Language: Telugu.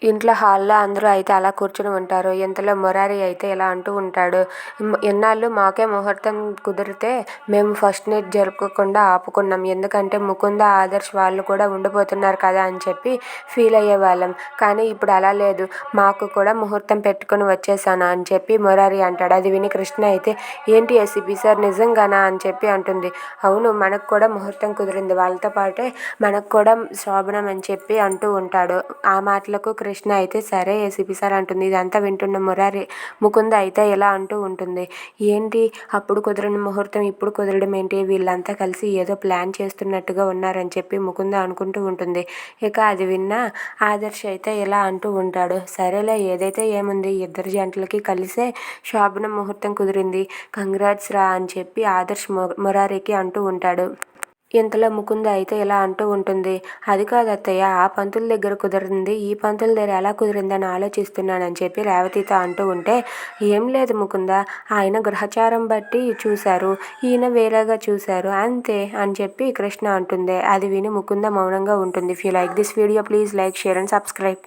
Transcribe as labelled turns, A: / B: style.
A: ఇంట్లో హాల్లో అందరూ అయితే అలా కూర్చుని ఉంటారు. ఇంతలో మురారి అయితే ఇలా అంటూ ఉంటాడు, ఎన్నాళ్ళు మాకే ముహూర్తం కుదిరితే మేము ఫస్ట్ నైట్ జరుపుకోకుండా ఆపుకున్నాం. ఎందుకంటే ముకుంద, ఆదర్శ్ వాళ్ళు కూడా ఉండిపోతున్నారు కదా అని చెప్పి ఫీల్ అయ్యేవాళ్ళం. కానీ ఇప్పుడు అలా లేదు, మాకు కూడా ముహూర్తం పెట్టుకుని వచ్చేసాను అని చెప్పి మురారి అంటాడు. అది విని కృష్ణ అయితే ఏంటి ఏసీపీ సార్ నిజంగానా అని చెప్పి అంటుంది. అవును, మనకు కూడా ముహూర్తం కుదిరింది, వాళ్ళతో పాటే మనకు కూడా శోభనం అని చెప్పి అంటూ ఉంటాడు. ఆ మాటలకు కృష్ణ అయితే సరే ఏసీపీ సార్ అంటుంది. ఇదంతా వింటున్న ముకుంద అయితే ఇలా అంటూ ఉంటుంది, ఏంటి అప్పుడు కుదిరిన ముహూర్తం ఇప్పుడు కుదరడం ఏంటి, వీళ్ళంతా కలిసి ఏదో ప్లాన్ చేస్తున్నట్టుగా ఉన్నారని చెప్పి ముకుంద అనుకుంటూ ఉంటుంది. ఇక అది విన్న ఆదర్శ్ అయితే ఇలా అంటూ ఉంటాడు, సరేలే ఏదైతే ఏముంది, ఇద్దరు జంటలకి కలిసే శోభన ముహూర్తం కుదిరింది, కంగ్రాట్స్ రా అని చెప్పి ఆదర్శ్ మురారికి అంటూ ఉంటాడు. ఇంతలో ముకుంద అయితే ఇలా అంటూ ఉంటుంది, అది కాదు అత్తయ్య, ఆ పంతుల దగ్గర కుదిరింది ఈ పంతుల దగ్గర ఎలా కుదిరిందని ఆలోచిస్తున్నానని చెప్పి రేవతితో అంటూ ఉంటే, ఏం లేదు ముకుంద, ఆయన గ్రహచారం బట్టి చూశారు, ఈయన వేరేగా చూశారు అంతే అని చెప్పి కృష్ణ అంటుంది. అది విని ముకుంద మౌనంగా ఉంటుంది. If you like this video please like, share and subscribe.